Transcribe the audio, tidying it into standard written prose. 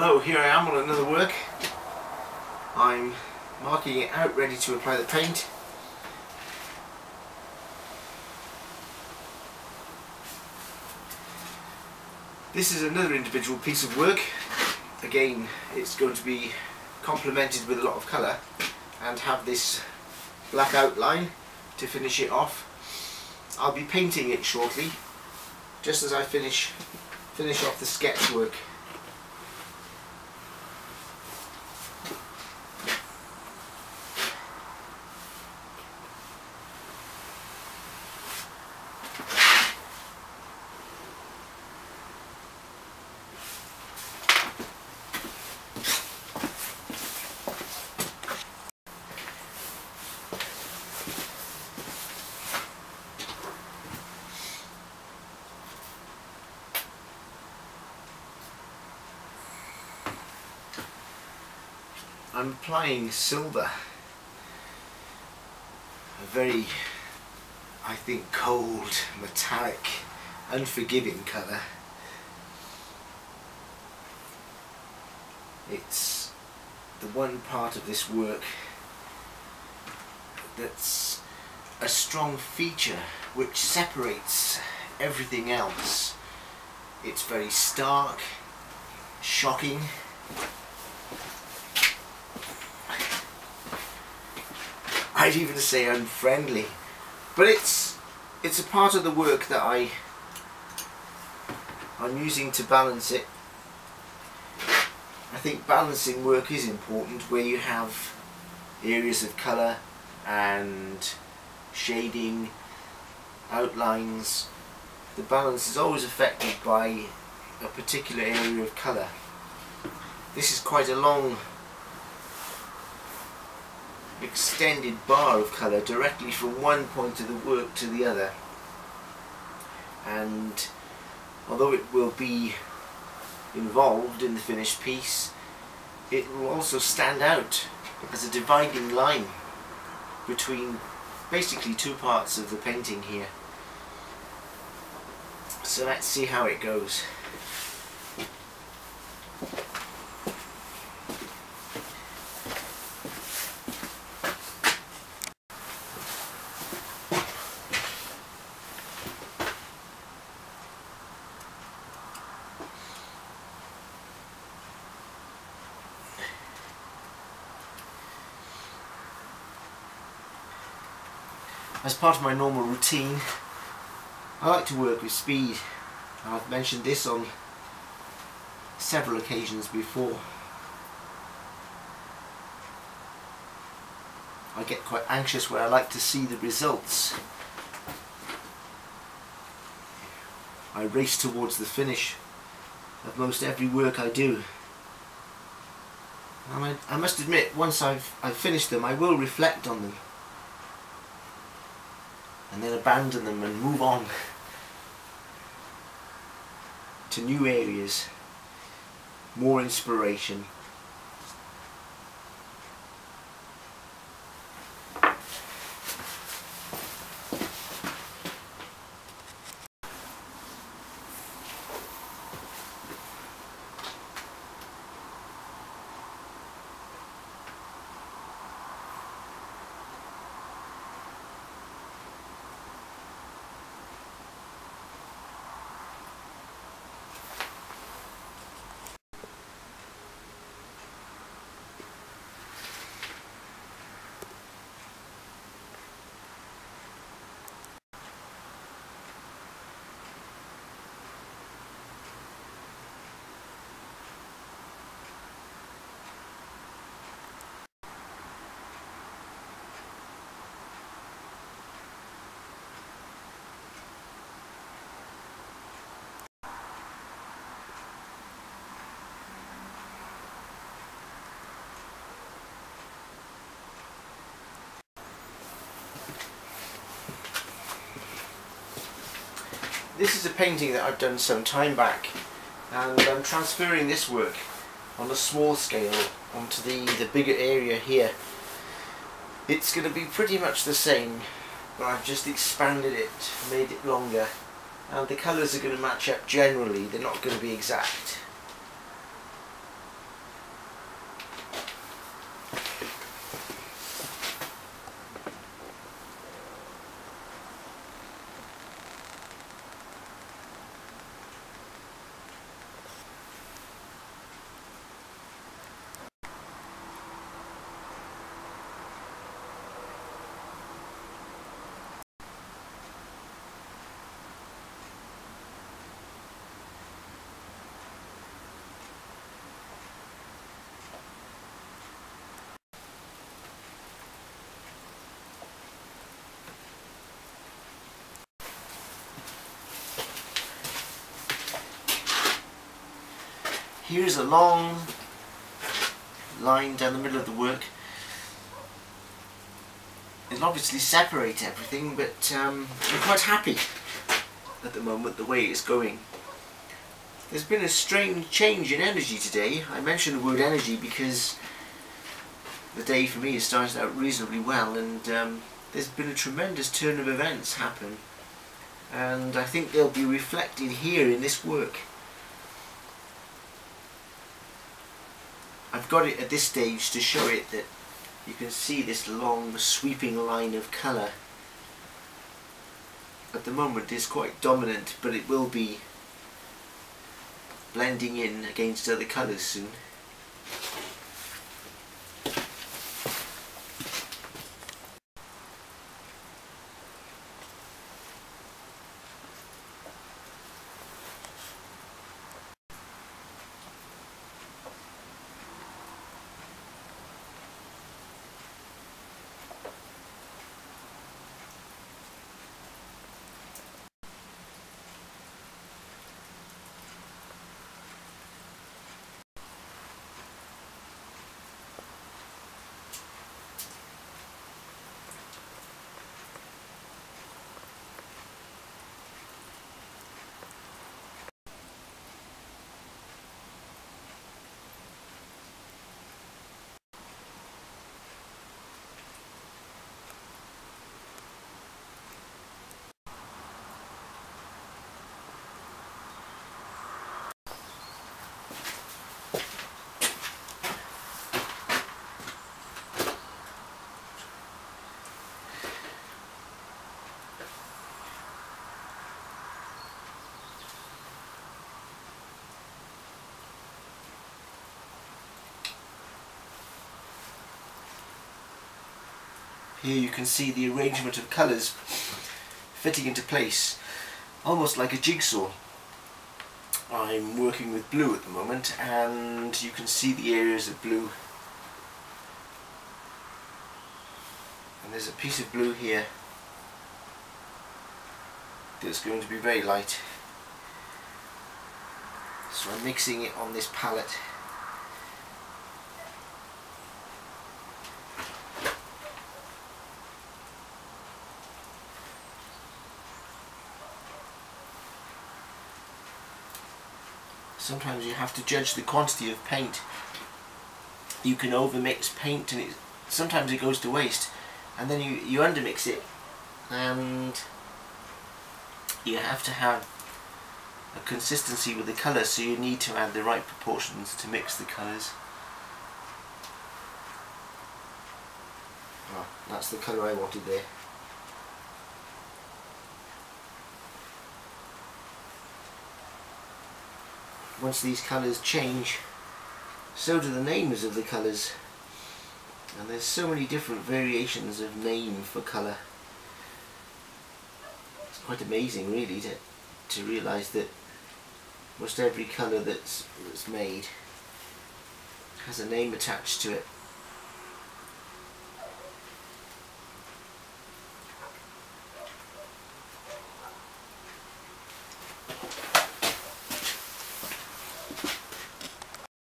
Hello, here I am on another work. I'm marking it out, ready to apply the paint. This is another individual piece of work. Again, it's going to be complemented with a lot of colour and have this black outline to finish it off. I'll be painting it shortly, just as I finish off the sketch work. I'm applying silver, a very, I think, cold, metallic, unforgiving colour. It's the one part of this work that's a strong feature which separates everything else. It's very stark, shocking. I'd even say unfriendly, but it's a part of the work that I'm using to balance it. I think balancing work is important where you have areas of colour and shading, outlines. The balance is always affected by a particular area of colour. This is quite a long extended bar of colour directly from one point of the work to the other, and although it will be involved in the finished piece, it will also stand out as a dividing line between basically two parts of the painting here. So let's see how it goes. As part of my normal routine, I like to work with speed. I've mentioned this on several occasions before. I get quite anxious where I like to see the results. I race towards the finish of most every work I do. And I must admit, once I've finished them, I will reflect on them and then abandon them and move on to new areas, more inspiration. This is a painting that I've done some time back, and I'm transferring this work on a small scale onto the bigger area here. It's going to be pretty much the same, but I've just expanded it, made it longer, and the colours are going to match up generally. They're not going to be exact. Here's a long line down the middle of the work. It'll obviously separate everything, but I'm quite happy at the moment the way it's going. There's been a strange change in energy today. I mention the word energy because the day for me has started out reasonably well, and there's been a tremendous turn of events happen, and I think they'll be reflected here in this work. I've got it at this stage to show it that you can see this long sweeping line of colour. At the moment it's quite dominant, but it will be blending in against other colours soon. Here you can see the arrangement of colours fitting into place, almost like a jigsaw. I'm working with blue at the moment, and you can see the areas of blue. And there's a piece of blue here that's going to be very light. So I'm mixing it on this palette. Sometimes you have to judge the quantity of paint. You can overmix paint and sometimes it goes to waste, and then you undermix it, and you have to have a consistency with the colour, so you need to add the right proportions to mix the colours. Oh, that's the colour I wanted there. Once these colours change, so do the names of the colours, and there's so many different variations of name for colour. It's quite amazing really to realise that most every colour that's made has a name attached to it.